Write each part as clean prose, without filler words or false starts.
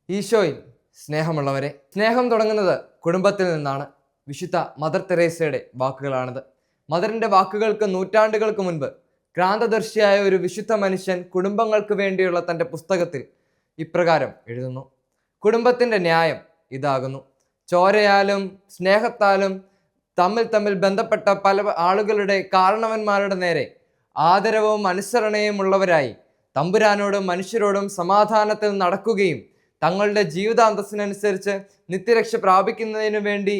ഈശോയിൽ സ്നേഹമുള്ളവരെ, സ്നേഹം തുടങ്ങുന്നത് കുടുംബത്തിൽ നിന്നാണ്. വിശുദ്ധ മദർ തെരേസയുടെ വാക്കുകളാണിത്. മദറിന്റെ വാക്കുകൾക്ക് നൂറ്റാണ്ടുകൾക്ക് മുൻപ് ക്രാന്തദർശിയായ ഒരു വിശുദ്ധ മനുഷ്യൻ കുടുംബങ്ങൾക്ക് വേണ്ടിയുള്ള തൻ്റെ പുസ്തകത്തിൽ ഇപ്രകാരം എഴുതുന്നു: കുടുംബത്തിൻ്റെ ന്യായം ഇതാകുന്നു. ചോരയാലും സ്നേഹത്താലും തമ്മിൽ ബന്ധപ്പെട്ട പല ആളുകളുടെ കാരണവന്മാരുടെ നേരെ ആദരവും അനുസരണയും ഉള്ളവരായി തമ്പുരാനോടും മനുഷ്യരോടും സമാധാനത്തിൽ നടക്കുകയും തങ്ങളുടെ ജീവിതാന്തസ്സിനനുസരിച്ച് നിത്യരക്ഷ പ്രാപിക്കുന്നതിനു വേണ്ടി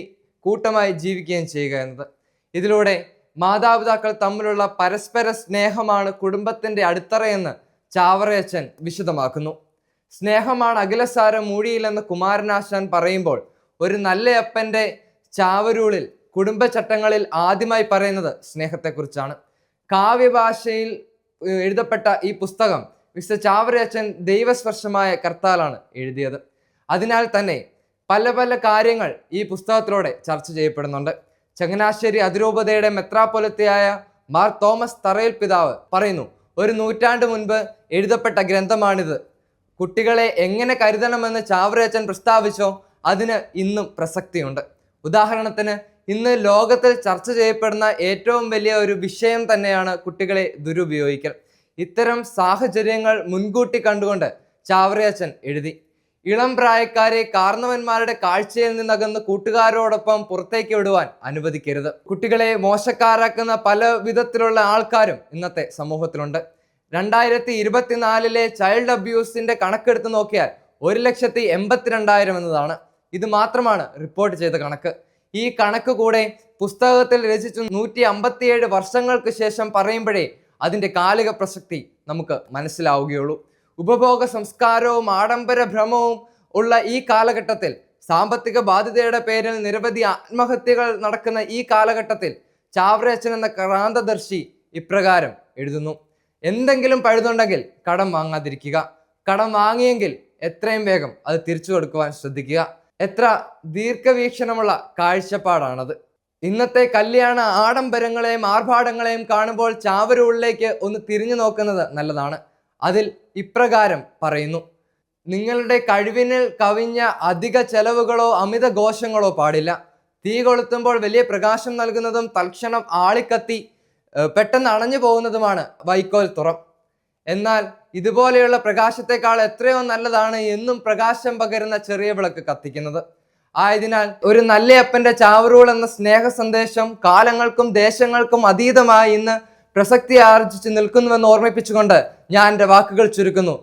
കൂട്ടമായി ജീവിക്കുകയും ചെയ്യുക എന്നത്. ഇതിലൂടെ മാതാപിതാക്കൾ തമ്മിലുള്ള പരസ്പര സ്നേഹമാണ് കുടുംബത്തിൻ്റെ അടിത്തറയെന്ന് ചാവറയച്ചൻ വിശദമാക്കുന്നു. സ്നേഹമാണ് അഖിലസാരം മൂഴിയിലെന്ന് കുമാരനാശാൻ പറയുമ്പോൾ, ഒരു നല്ല അപ്പൻ്റെ ചാവരൂളിൽ കുടുംബചട്ടങ്ങളിൽ ആദ്യമായി പറയുന്നത് സ്നേഹത്തെക്കുറിച്ചാണ്. കാവ്യഭാഷയിൽ എഴുതപ്പെട്ട ഈ പുസ്തകം വിശുദ്ധ ചാവറയച്ചൻ ദൈവസ്പർശമായ കർത്താലാണ് എഴുതിയത്. അതിനാൽ തന്നെ പല കാര്യങ്ങൾ ഈ പുസ്തകത്തിലൂടെ ചർച്ച ചെയ്യപ്പെടുന്നുണ്ട്. ചങ്ങനാശ്ശേരി അതിരൂപതയുടെ മെത്രാപ്പൊലിത്തയായ മാർ തോമസ് തറയിൽ പിതാവ് പറയുന്നു, ഒരു നൂറ്റാണ്ട് മുൻപ് എഴുതപ്പെട്ട ഗ്രന്ഥമാണിത്. കുട്ടികളെ എങ്ങനെ കരുതണമെന്ന് ചാവറയച്ചൻ പ്രസ്താവിച്ചോ അതിന് ഇന്നും പ്രസക്തിയുണ്ട്. ഉദാഹരണത്തിന്, ഇന്ന് ലോകത്തിൽ ചർച്ച ചെയ്യപ്പെടുന്ന ഏറ്റവും വലിയ ഒരു വിഷയം തന്നെയാണ് കുട്ടികളെ ദുരുപയോഗിക്കൽ. ഇത്തരം സാഹചര്യങ്ങൾ മുൻകൂട്ടി കണ്ടുകൊണ്ട് ചാവറയച്ചൻ എഴുതി, ഇളം പ്രായക്കാരെ കാരണവന്മാരുടെ കാഴ്ചയിൽ നിന്നകന്ന് കൂട്ടുകാരോടൊപ്പം പുറത്തേക്ക് വിടുവാൻ അനുവദിക്കരുത്. കുട്ടികളെ മോശക്കാരാക്കുന്ന പല വിധത്തിലുള്ള ആൾക്കാരും ഇന്നത്തെ സമൂഹത്തിലുണ്ട്. 2024 ചൈൽഡ് അബ്യൂസിന്റെ കണക്കെടുത്ത് നോക്കിയാൽ 1,82,000 എന്നതാണ്. ഇത് മാത്രമാണ് റിപ്പോർട്ട് ചെയ്ത കണക്ക്. ഈ കണക്ക് കൂടെ പുസ്തകത്തിൽ രചിച്ചു 157 വർഷങ്ങൾക്ക് ശേഷം പറയുമ്പോഴേ അതിൻ്റെ കാലിക പ്രസക്തി നമുക്ക് മനസ്സിലാവുകയുള്ളൂ. ഉപഭോഗ സംസ്കാരവും ആഡംബര ഭ്രമവും ഉള്ള ഈ കാലഘട്ടത്തിൽ, സാമ്പത്തിക ബാധ്യതയുടെ പേരിൽ നിരവധി ആത്മഹത്യകൾ നടക്കുന്ന ഈ കാലഘട്ടത്തിൽ ചാവറയച്ചൻ എന്ന ക്രാന്തദർശി ഇപ്രകാരം എഴുതുന്നു: എന്തെങ്കിലും പഴുതുണ്ടെങ്കിൽ കടം വാങ്ങാതിരിക്കുക. കടം വാങ്ങിയെങ്കിൽ എത്രയും വേഗം അത് തിരിച്ചു കൊടുക്കുവാൻ ശ്രദ്ധിക്കുക. എത്ര ദീർഘവീക്ഷണമുള്ള കാഴ്ചപ്പാടാണത്! ഇന്നത്തെ കല്യാണ ആഡംബരങ്ങളെയും ആർഭാടങ്ങളെയും കാണുമ്പോൾ ചാവരൂളിലേക്ക് ഒന്ന് തിരിഞ്ഞു നോക്കുന്നത് നല്ലതാണ്. അതിൽ ഇപ്രകാരം പറയുന്നു: നിങ്ങളുടെ കഴിവിന് കവിഞ്ഞ അധിക ചെലവുകളോ അമിത ഘോഷങ്ങളോ പാടില്ല. തീ കൊളുത്തുമ്പോൾ വലിയ പ്രകാശം നൽകുന്നതും തൽക്ഷണം ആളിക്കത്തി പെട്ടെന്ന് അണഞ്ഞു പോകുന്നതുമാണ് വൈക്കോൽ തുറം. എന്നാൽ ഇതുപോലെയുള്ള പ്രകാശത്തെക്കാൾ എത്രയോ നല്ലതാണ് എന്നും പ്രകാശം പകരുന്ന ചെറിയ വിളക്ക് കത്തിക്കുന്നത്. ആയതിനാൽ ഒരു നല്ല അപ്പന്റെ ചാവറൂൾ എന്ന സ്നേഹ സന്ദേശം കാലങ്ങൾക്കും ദേശങ്ങൾക്കും അതീതമായി ഇന്ന് പ്രസക്തി ആർജിച്ച് നിൽക്കുന്നുവെന്ന് ഓർമ്മിപ്പിച്ചുകൊണ്ട് ഞാൻ എൻ്റെ വാക്കുകൾ ചുരുക്കുന്നു.